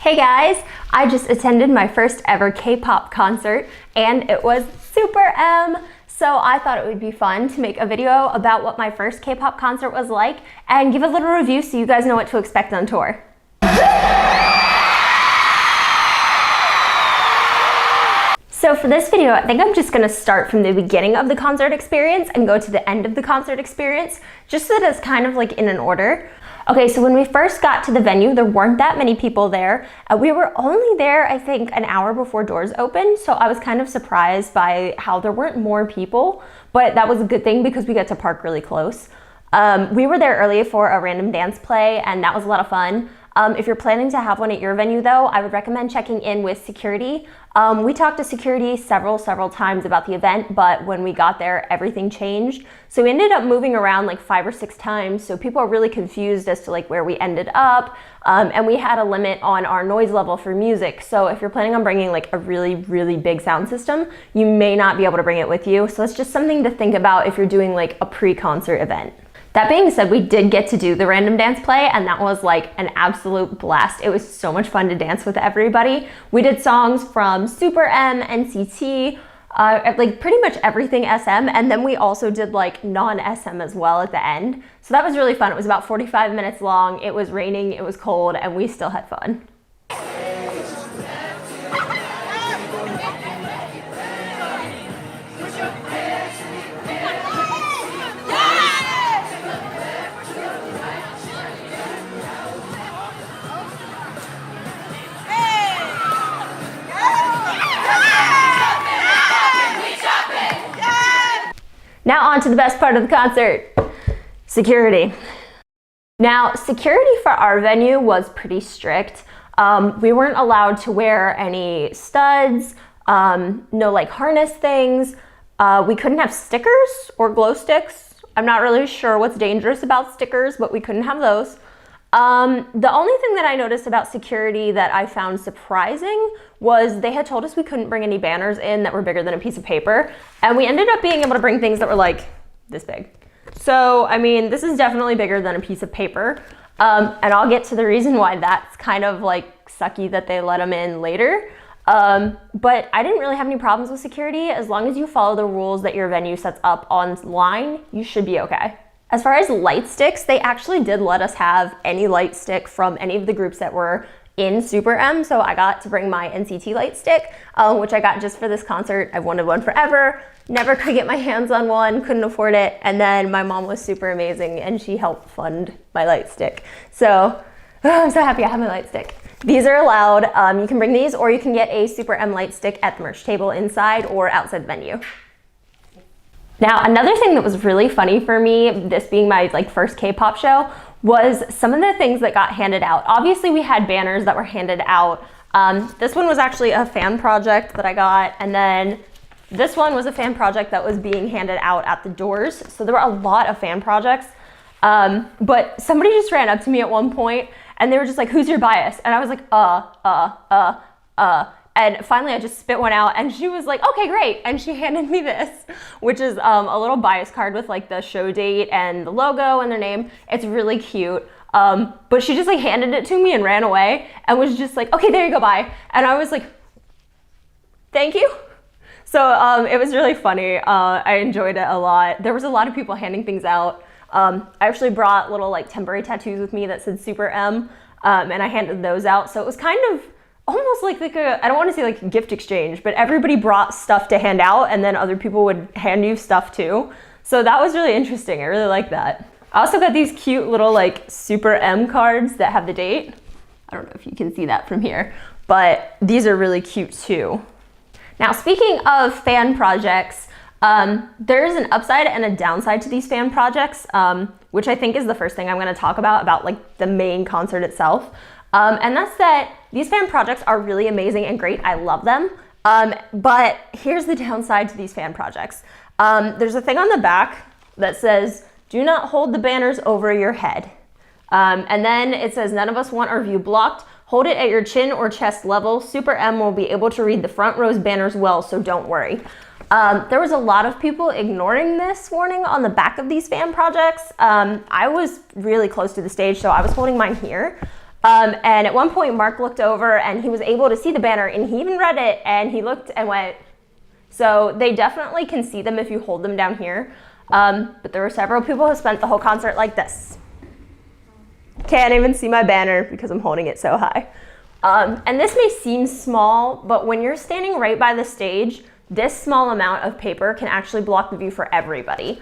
Hey guys, I just attended my first ever K-pop concert and it was SuperM. So I thought it would be fun to make a video about what my first K-pop concert was like and give a little review so you guys know what to expect on tour. So for this video, I think I'm just gonna start from the beginning of the concert experience and go to the end of the concert experience, just so that it's kind of like in an order. Okay, so when we first got to the venue, there weren't that many people there. We were only there, I think, an hour before doors opened, so I was kind of surprised by how there weren't more people, but that was a good thing because we got to park really close. We were there early for a random dance play, and that was a lot of fun. If you're planning to have one at your venue though, I would recommend checking in with security. We talked to security several times about the event, but when we got there, everything changed. So we ended up moving around like 5 or 6 times. So people are really confused as to like where we ended up. And we had a limit on our noise level for music. So if you're planning on bringing like a really big sound system, you may not be able to bring it with you. So it's just something to think about if you're doing like a pre-concert event. That being said, we did get to do the random dance play, and that was like an absolute blast. It was so much fun to dance with everybody. We did songs from SuperM, NCT, like pretty much everything SM, and then we also did like non-SM as well at the end. So that was really fun. It was about 45 minutes long. It was raining, it was cold, and we still had fun. Now on to the best part of the concert, security. Now, security for our venue was pretty strict. We weren't allowed to wear any studs, no like harness things. We couldn't have stickers or glow sticks. I'm not really sure what's dangerous about stickers, but we couldn't have those. The only thing that I noticed about security that I found surprising was they had told us we couldn't bring any banners in that were bigger than a piece of paper, and we ended up being able to bring things that were like this big. So, I mean, this is definitely bigger than a piece of paper, and I'll get to the reason why that's kind of like sucky that they let them in later. But I didn't really have any problems with security. As long as you follow the rules that your venue sets up online, you should be okay. As far as light sticks, they actually did let us have any light stick from any of the groups that were in SuperM. So I got to bring my NCT light stick, which I got just for this concert. I've wanted one forever, never could get my hands on one, couldn't afford it. And then my mom was super amazing and she helped fund my light stick. So I'm so happy I have my light stick. These are allowed. You can bring these, or you can get a SuperM light stick at the merch table inside or outside the venue. Now, another thing that was really funny for me, this being my like first K-pop show, was some of the things that got handed out. Obviously, we had banners that were handed out. This one was actually a fan project that I got, and then this one was a fan project that was being handed out at the doors. So there were a lot of fan projects, but somebody just ran up to me at one point, and they were just like, "Who's your bias?" And I was like, And finally I just spit one out and she was like, "Okay, great." And she handed me this, which is a little bias card with like the show date and the logo and their name. It's really cute. But she just like handed it to me and ran away and was just like, "Okay, there you go, bye." And I was like, "Thank you." So it was really funny. I enjoyed it a lot. There was a lot of people handing things out. I actually brought little like temporary tattoos with me that said SuperM, and I handed those out. So it was kind of almost like a, I don't want to say like a gift exchange, but everybody brought stuff to hand out and then other people would hand you stuff too. So that was really interesting. I really like that. I also got these cute little like SuperM cards that have the date. I don't know if you can see that from here, but these are really cute too. Now, speaking of fan projects, there's an upside and a downside to these fan projects, which I think is the first thing I'm going to talk about like the main concert itself. And that's that these fan projects are really amazing and great. I love them. But here's the downside to these fan projects. There's a thing on the back that says, "Do not hold the banners over your head." And then it says, "None of us want our view blocked. Hold it at your chin or chest level. SuperM will be able to read the front row's banners well, so don't worry." There was a lot of people ignoring this warning on the back of these fan projects. I was really close to the stage, so I was holding mine here. And at one point, Mark looked over and he was able to see the banner, and he even read it, and he looked and went. So they definitely can see them if you hold them down here. But there were several people who spent the whole concert like this. Can't even see my banner because I'm holding it so high. And this may seem small, but when you're standing right by the stage, this small amount of paper can actually block the view for everybody.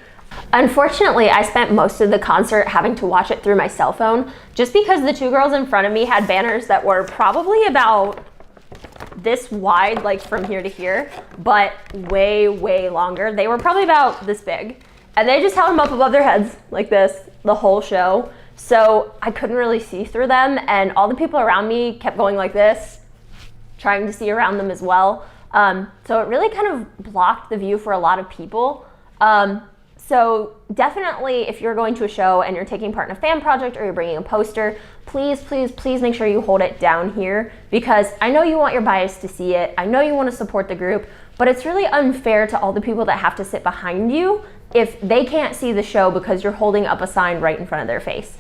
Unfortunately, I spent most of the concert having to watch it through my cell phone, just because the two girls in front of me had banners that were probably about this wide, like from here to here, but way, way longer. They were probably about this big, and they just held them up above their heads like this the whole show. So I couldn't really see through them, and all the people around me kept going like this, trying to see around them as well. So it really kind of blocked the view for a lot of people. So definitely, if you're going to a show and you're taking part in a fan project or you're bringing a poster, please, please, please make sure you hold it down here, because I know you want your bias to see it. I know you want to support the group, but it's really unfair to all the people that have to sit behind you if they can't see the show because you're holding up a sign right in front of their face.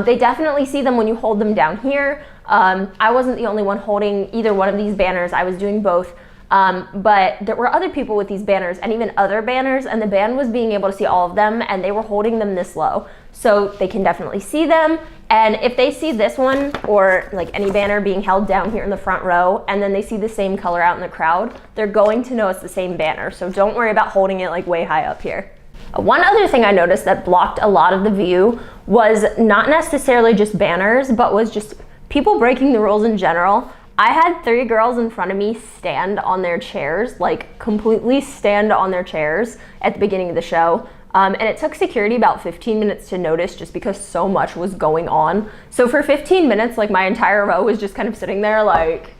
They definitely see them when you hold them down here. I wasn't the only one holding either one of these banners. I was doing both. But there were other people with these banners and even other banners, and the band was being able to see all of them, and they were holding them this low. So they can definitely see them. And if they see this one or like any banner being held down here in the front row, and then they see the same color out in the crowd, they're going to know it's the same banner. So don't worry about holding it like way high up here. One other thing I noticed that blocked a lot of the view was not necessarily just banners, but was just people breaking the rules in general. I had 3 girls in front of me stand on their chairs, like completely stand on their chairs at the beginning of the show. And it took security about 15 minutes to notice just because so much was going on. So for 15 minutes, like my entire row was just kind of sitting there like.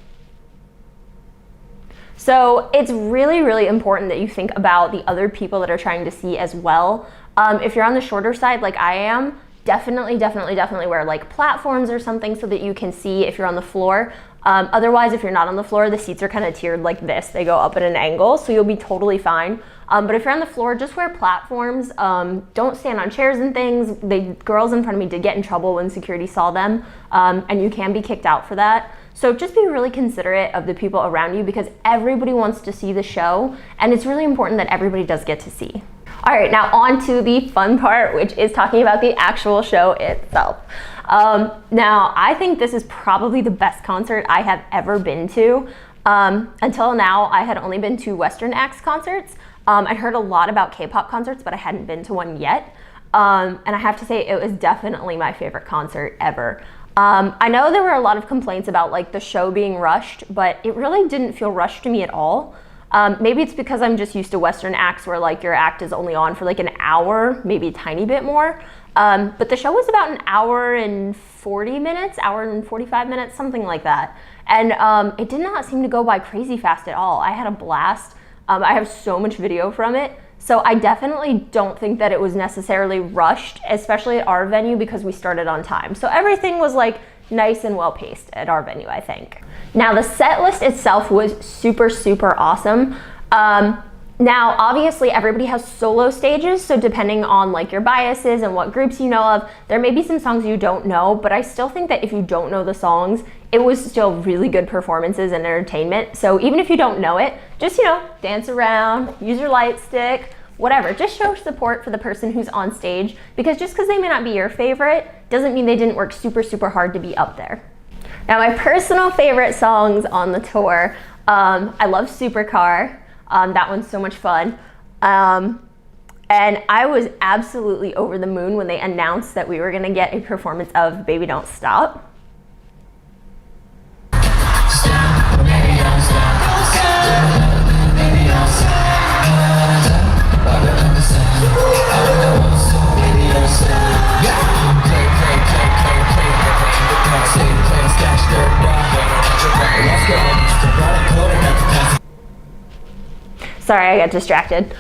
So it's really, really important that you think about the other people that are trying to see as well. If you're on the shorter side like I am, definitely wear like platforms or something so that you can see if you're on the floor. Otherwise, if you're not on the floor, the seats are kind of tiered like this. They go up at an angle, so you'll be totally fine. But if you're on the floor, just wear platforms. Don't stand on chairs and things. The girls in front of me did get in trouble when security saw them, and you can be kicked out for that. So just be really considerate of the people around you, because everybody wants to see the show, and it's really important that everybody does get to see. All right, now on to the fun part, which is talking about the actual show itself. Now, I think this is probably the best concert I have ever been to. Until now, I had only been to Western acts concerts. I'd heard a lot about K-pop concerts, but I hadn't been to one yet. And I have to say, it was definitely my favorite concert ever. I know there were a lot of complaints about like the show being rushed, but it really didn't feel rushed to me at all. Maybe it's because I'm just used to Western acts where like your act is only on for like an hour, maybe a tiny bit more. But the show was about an hour and 40 minutes, hour and 45 minutes, something like that. And it did not seem to go by crazy fast at all. I had a blast. I have so much video from it. So I definitely don't think that it was necessarily rushed, especially at our venue, because we started on time. So everything was like nice and well paced at our venue, I think. Now the set list itself was super, super awesome. Now, obviously everybody has solo stages, so depending on like your biases and what groups you know of, there may be some songs you don't know, but I still think that if you don't know the songs, it was still really good performances and entertainment. So even if you don't know it, just, you know, dance around, use your light stick, whatever. Just show support for the person who's on stage, because just because they may not be your favorite doesn't mean they didn't work super, super hard to be up there. Now, my personal favorite songs on the tour, I love Supercar. That one's so much fun. And I was absolutely over the moon when they announced that we were gonna get a performance of Baby Don't Stop. Sorry, I got distracted.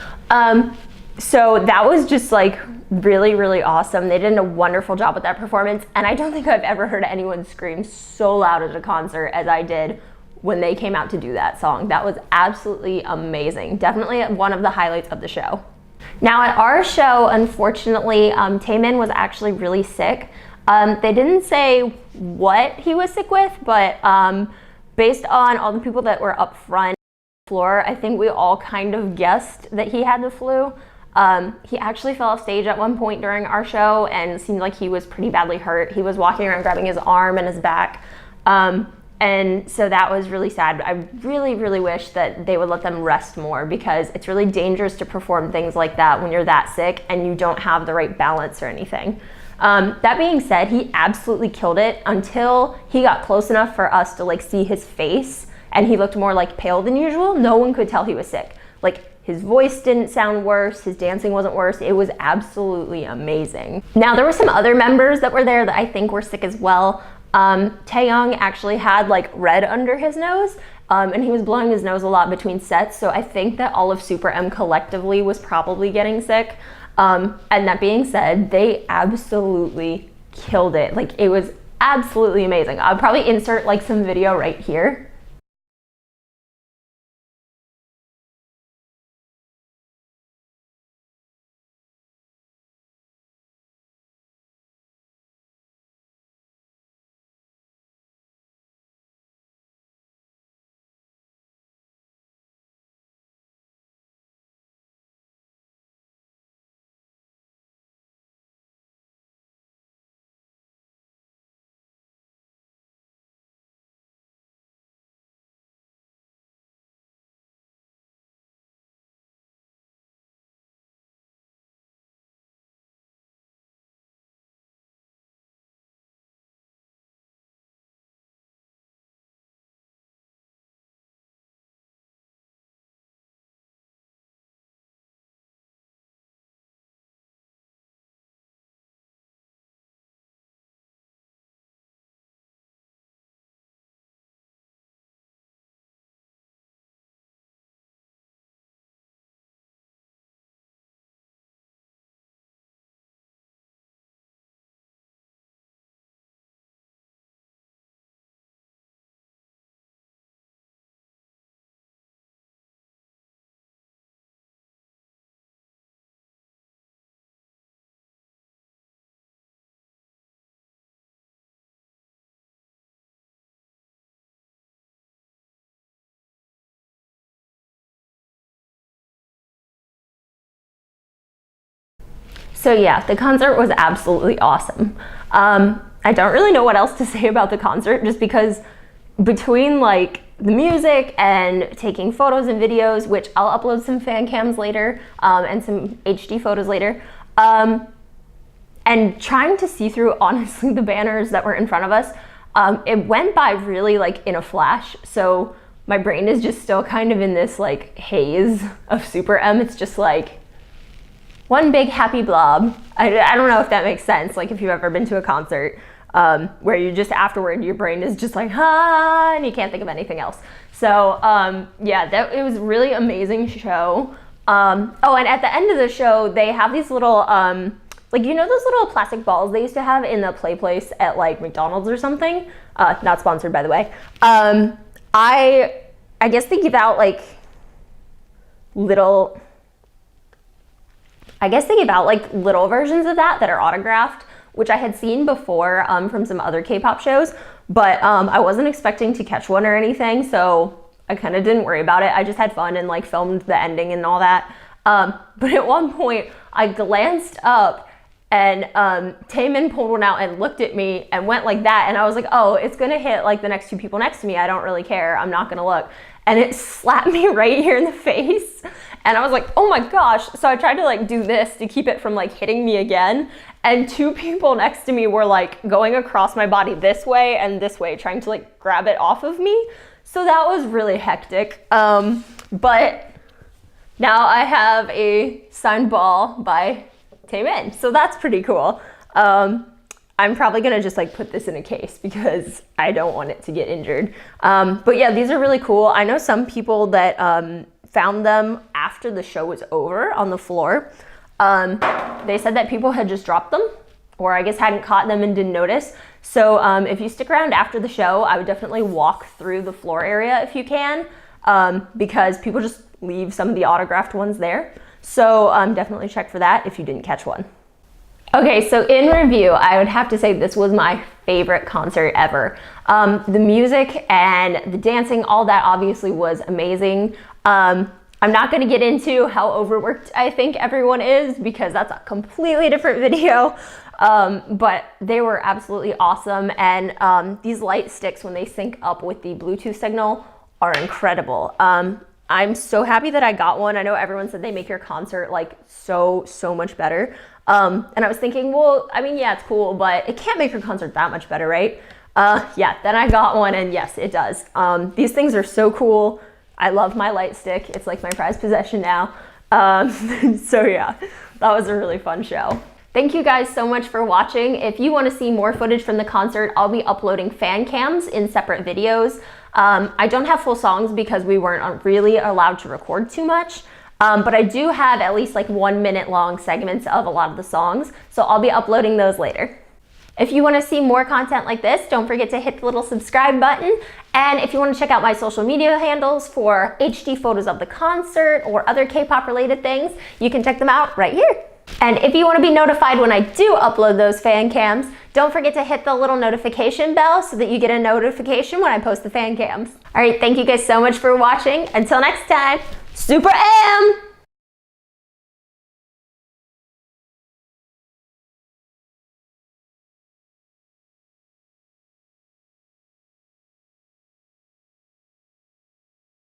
So that was just like really, really awesome. They did a wonderful job with that performance, and I don't think I've ever heard anyone scream so loud at a concert as I did when they came out to do that song. That was absolutely amazing. Definitely one of the highlights of the show. Now at our show, unfortunately, Taemin was actually really sick. They didn't say what he was sick with, but based on all the people that were up front floor, I think we all kind of guessed that he had the flu. He actually fell off stage at one point during our show and seemed like he was pretty badly hurt. He was walking around grabbing his arm and his back. And so that was really sad. I really, really wish that they would let them rest more, because it's really dangerous to perform things like that when you're that sick and you don't have the right balance or anything. That being said, he absolutely killed it until he got close enough for us to like see his face, and he looked more like pale than usual. No one could tell he was sick. Like, his voice didn't sound worse, his dancing wasn't worse. It was absolutely amazing. Now, there were some other members that were there that I think were sick as well. Taeyoung actually had like red under his nose, and he was blowing his nose a lot between sets, so I think that all of SuperM collectively was probably getting sick. And that being said, they absolutely killed it. Like, it was absolutely amazing. I'll probably insert like some video right here. So yeah, the concert was absolutely awesome. I don't really know what else to say about the concert, just because between like the music and taking photos and videos, which I'll upload some fan cams later, and some HD photos later, and trying to see through, honestly, the banners that were in front of us, it went by really like in a flash. So my brain is just still kind of in this like haze of SuperM. It's just like one big happy blob. I don't know if that makes sense, like if you've ever been to a concert where you just afterward, your brain is just like, ah, and you can't think of anything else. So yeah, it was a really amazing show. Oh, and at the end of the show, they have these little, like, you know those little plastic balls they used to have in the play place at like McDonald's or something? Not sponsored, by the way. I guess they give out like little versions of that are autographed, which I had seen before from some other K-pop shows, but I wasn't expecting to catch one or anything, so I kind of didn't worry about it. I just had fun and like filmed the ending and all that. But at one point, I glanced up and Taemin pulled one out and looked at me and went like that, and I was like, oh, it's gonna hit like the next two people next to me. I don't really care. I'm not gonna look. And it slapped me right here in the face. And I was like, oh my gosh. So I tried to like do this to keep it from like hitting me again. And two people next to me were like going across my body this way and this way, trying to like grab it off of me. So that was really hectic. But now I have a signed ball by Taemin. So that's pretty cool. I'm probably gonna just like put this in a case because I don't want it to get injured. But yeah, these are really cool. I know some people that found them after the show was over on the floor. They said that people had just dropped them, or I guess hadn't caught them and didn't notice. So if you stick around after the show, I would definitely walk through the floor area if you can, because people just leave some of the autographed ones there. So definitely check for that if you didn't catch one. Okay, so in review, I would have to say this was my favorite concert ever. The music and the dancing, all that obviously was amazing. I'm not going to get into how overworked I think everyone is because that's a completely different video. But they were absolutely awesome. And these light sticks, when they sync up with the Bluetooth signal, are incredible. I'm so happy that I got one. I know everyone said they make your concert like so much better. And I was thinking, well, I mean, yeah, it's cool, but it can't make your concert that much better, right? Yeah, then I got one, and yes, it does. These things are so cool. I love my light stick. It's like my prized possession now. So yeah, that was a really fun show. Thank you guys so much for watching. If you want to see more footage from the concert, I'll be uploading fan cams in separate videos. I don't have full songs because we weren't really allowed to record too much. But I do have at least like 1 minute long segments of a lot of the songs. So I'll be uploading those later. If you want to see more content like this, don't forget to hit the little subscribe button. And if you want to check out my social media handles for HD photos of the concert or other K-pop related things, you can check them out right here. And if you want to be notified when I do upload those fan cams, don't forget to hit the little notification bell so that you get a notification when I post the fan cams. All right, thank you guys so much for watching. Until next time, SuperM!